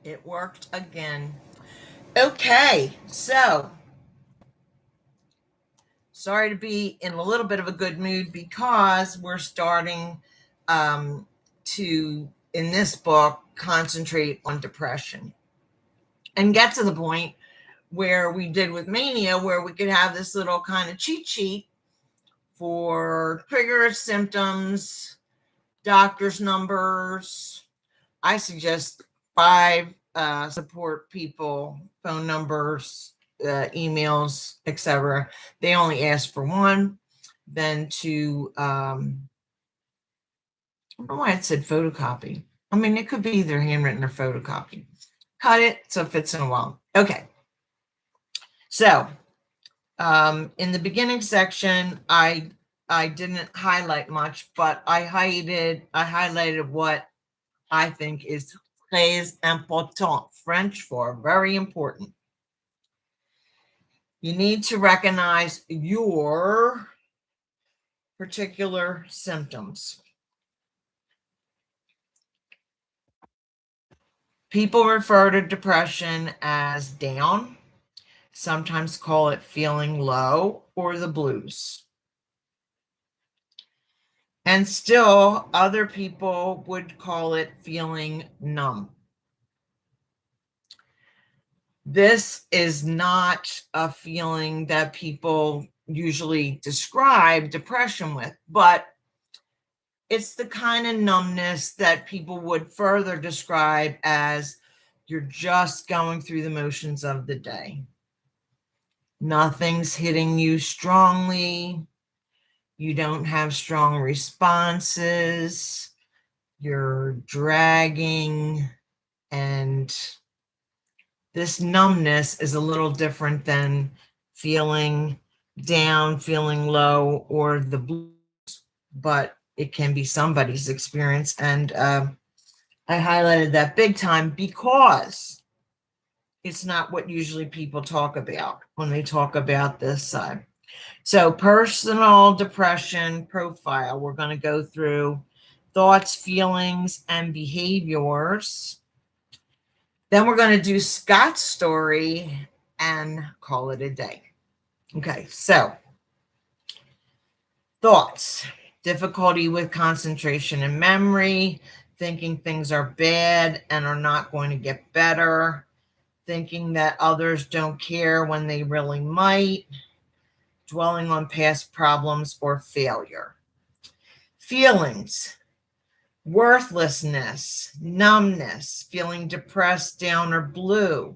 It worked again. Okay, so sorry to be in a little bit of a good mood because we're starting to, in this book, concentrate on depression and get to the point where we did with mania, where we could have this little kind of cheat sheet for triggers, symptoms, doctor's numbers. I suggest 5 support people, phone numbers, emails, etc. They only ask for one. Then to, I don't know why it said photocopy. I mean, it could be either handwritten or photocopy. Cut it so it fits in a wall. Okay. So, in the beginning section, I didn't highlight much, but I highlighted what I think is très important, French for very important. You need to recognize your particular symptoms. People refer to depression as down, sometimes call it feeling low or the blues. And still, other people would call it feeling numb. This is not a feeling that people usually describe depression with, but it's the kind of numbness that people would further describe as you're just going through the motions of the day. Nothing's hitting you strongly. You don't have strong responses. You're dragging, and this numbness is a little different than feeling down, feeling low, or the blues, but it can be somebody's experience. And I highlighted that big time because it's not what usually people talk about when they talk about this side. So, personal depression profile, we're going to go through thoughts, feelings, and behaviors. Then we're going to do Scott's story and call it a day. Okay, so thoughts, difficulty with concentration and memory, thinking things are bad and are not going to get better, thinking that others don't care when they really might, dwelling on past problems or failure. Feelings, worthlessness, numbness, feeling depressed, down, or blue,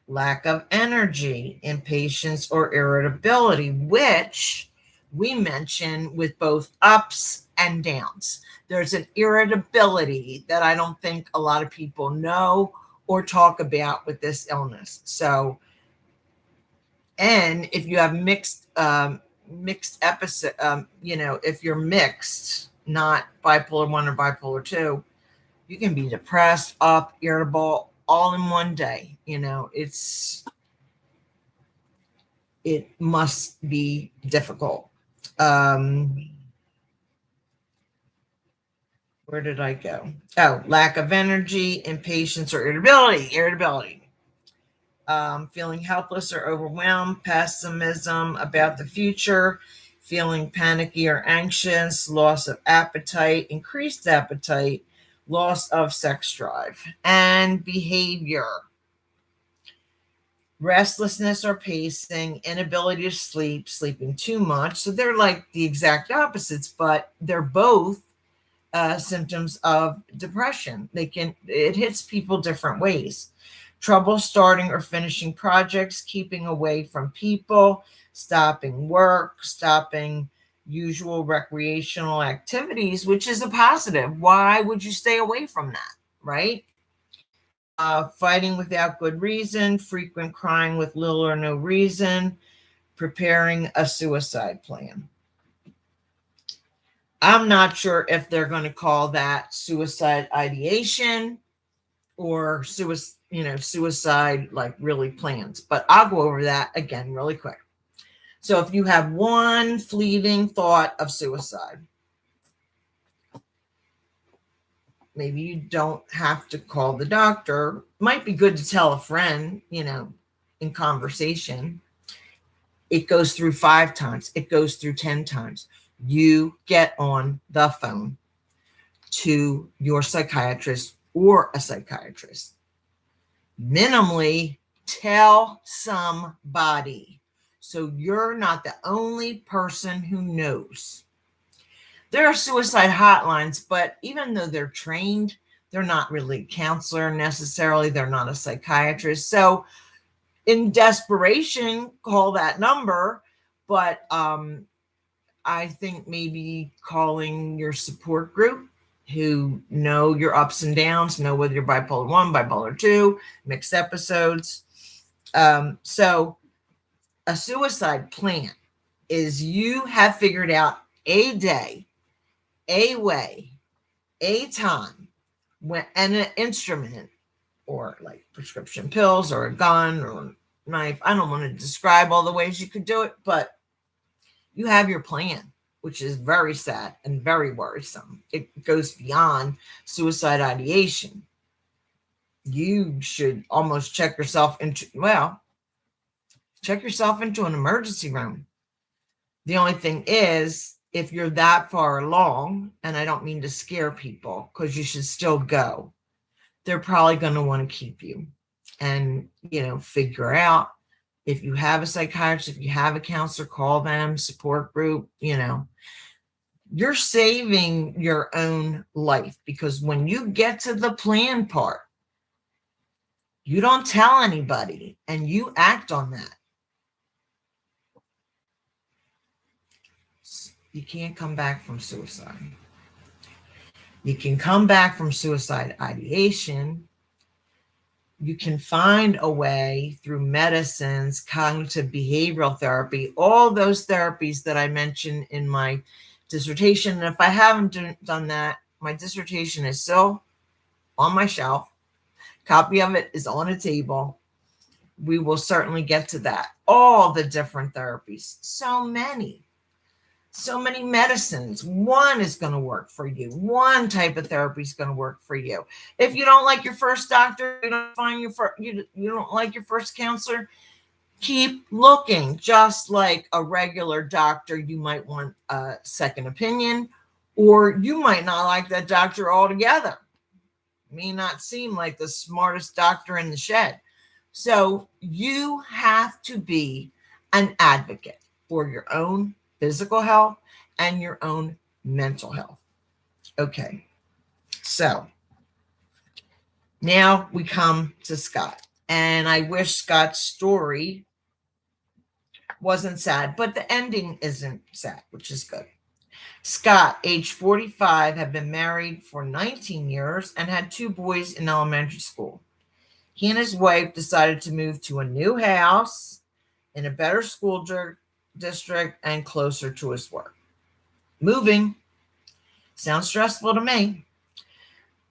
lack of energy, impatience, or irritability, which we mention with both ups and downs. There's an irritability that I don't think a lot of people know or talk about with this illness. So, and if you have mixed episode, if you're mixed, not bipolar 1 or bipolar 2, you can be depressed, up, irritable, all in one day. It must be difficult. Where did I go? Oh, lack of energy, impatience, or irritability. Feeling helpless or overwhelmed, pessimism about the future, feeling panicky or anxious, loss of appetite, increased appetite, loss of sex drive, and behavior. Restlessness or pacing, inability to sleep, sleeping too much. So they're like the exact opposites, but they're both symptoms of depression. It hits people different ways. Trouble starting or finishing projects, keeping away from people, stopping work, stopping usual recreational activities, which is a positive. Why would you stay away from that, right? Fighting without good reason, frequent crying with little or no reason, preparing a suicide plan. I'm not sure if they're going to call that suicide ideation or suicide like really plans, but I'll go over that again really quick. So if you have one fleeting thought of suicide, maybe you don't have to call the doctor. Might be good to tell a friend, in conversation. It goes through 5 times, it goes through 10 times. You get on the phone to your psychiatrist or a psychiatrist. Minimally, tell somebody so you're not the only person who knows. There are suicide hotlines, but even though they're trained, they're not really a counselor necessarily. They're not a psychiatrist. So in desperation, call that number. But I think maybe calling your support group who know your ups and downs, know whether you're bipolar 1, bipolar 2, mixed episodes. So a suicide plan is you have figured out a day, a way, a time, and an instrument, or like prescription pills or a gun or a knife. I don't want to describe all the ways you could do it, but you have your plan, which is very sad and very worrisome. It goes beyond suicide ideation. You should almost check yourself into an emergency room. The only thing is, if you're that far along, and I don't mean to scare people, because you should still go, they're probably going to want to keep you and, figure out if you have a psychiatrist, if you have a counselor, call them, support group, you're saving your own life, because when you get to the plan part, you don't tell anybody and you act on that. You can't come back from suicide. You can come back from suicide ideation. You can find a way through medicines, cognitive behavioral therapy, all those therapies that I mentioned in my dissertation. And if I haven't done that, my dissertation is still on my shelf. Copy of it is on a table. We will certainly get to that. All the different therapies, so many medicines. One is going to work for you. One type of therapy is going to work for you. If you don't like your first doctor, you don't like your first counselor, keep looking. Just like a regular doctor, you might want a second opinion, or you might not like that doctor altogether. May not seem like the smartest doctor in the shed. So you have to be an advocate for your own physical health and your own mental health. Okay, so now we come to Scott, and I wish Scott's story wasn't sad, but the ending isn't sad, which is good. Scott, age 45, had been married for 19 years and had 2 boys in elementary school. He and his wife decided to move to a new house in a better school district and closer to his work. Moving sounds stressful to me.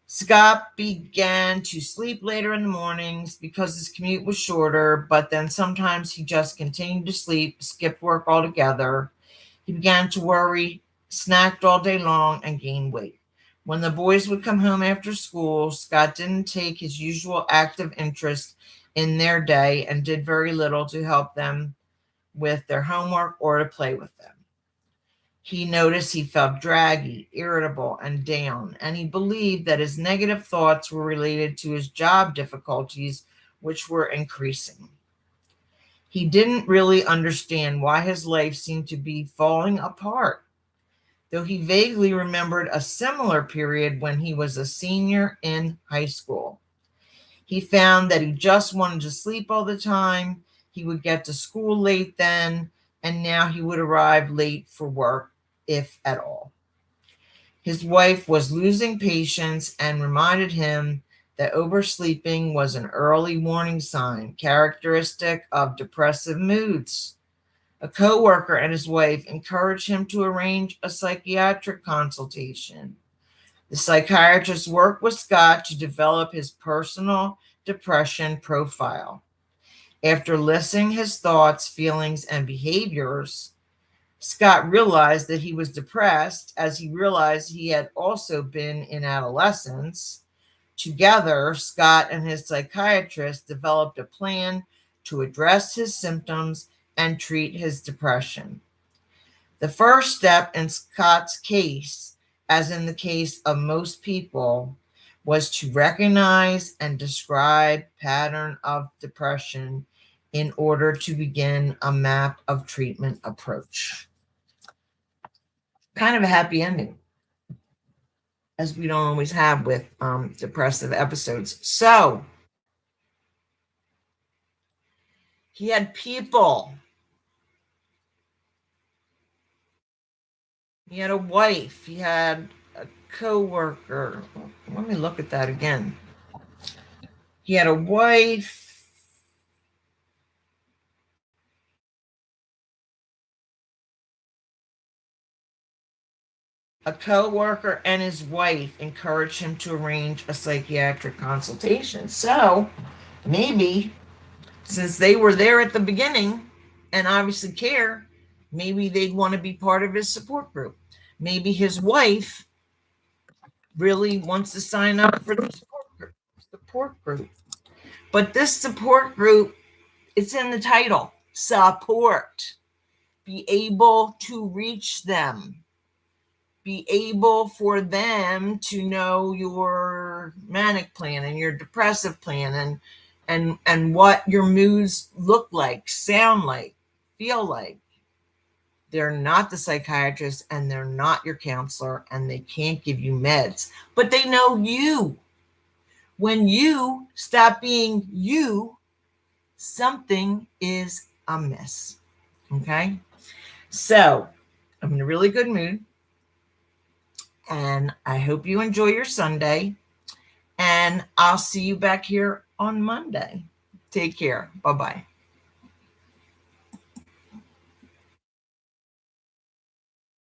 Scott began to sleep later in the mornings because his commute was shorter, but then sometimes he just continued to sleep, skipped work altogether. He began to worry, snacked all day long, and gained weight. When the boys would come home after school, Scott didn't take his usual active interest in their day and did very little to help them with their homework or to play with them. He noticed he felt draggy, irritable, and down, and he believed that his negative thoughts were related to his job difficulties, which were increasing. He didn't really understand why his life seemed to be falling apart, though he vaguely remembered a similar period when he was a senior in high school. He found that he just wanted to sleep all the time. He would get to school late then, and now he would arrive late for work, if at all. His wife was losing patience and reminded him that oversleeping was an early warning sign characteristic of depressive moods. A coworker and his wife encouraged him to arrange a psychiatric consultation. The psychiatrist worked with Scott to develop his personal depression profile. After listing his thoughts, feelings, and behaviors, Scott realized that he was depressed as he realized he had also been in adolescence. Together, Scott and his psychiatrist developed a plan to address his symptoms and treat his depression. The first step in Scott's case, as in the case of most people, was to recognize and describe pattern of depression in order to begin a map of treatment approach. Kind of a happy ending, as we don't always have with depressive episodes. So he had people. He had a wife. He had a co-worker. Let me look at that again. He had a wife. A co-worker and his wife encouraged him to arrange a psychiatric consultation. So maybe, since they were there at the beginning and obviously care, maybe they'd want to be part of his support group. Maybe his wife really wants to sign up for the support group. But this support group, it's in the title, support. Be able to reach them. Be able for them to know your manic plan and your depressive plan and what your moods look like, sound like, feel like. They're not the psychiatrist and they're not your counselor and they can't give you meds, but they know you. When you stop being you, something is amiss. Okay? So I'm in a really good mood and I hope you enjoy your Sunday. And I'll see you back here on Monday. Take care. Bye-bye.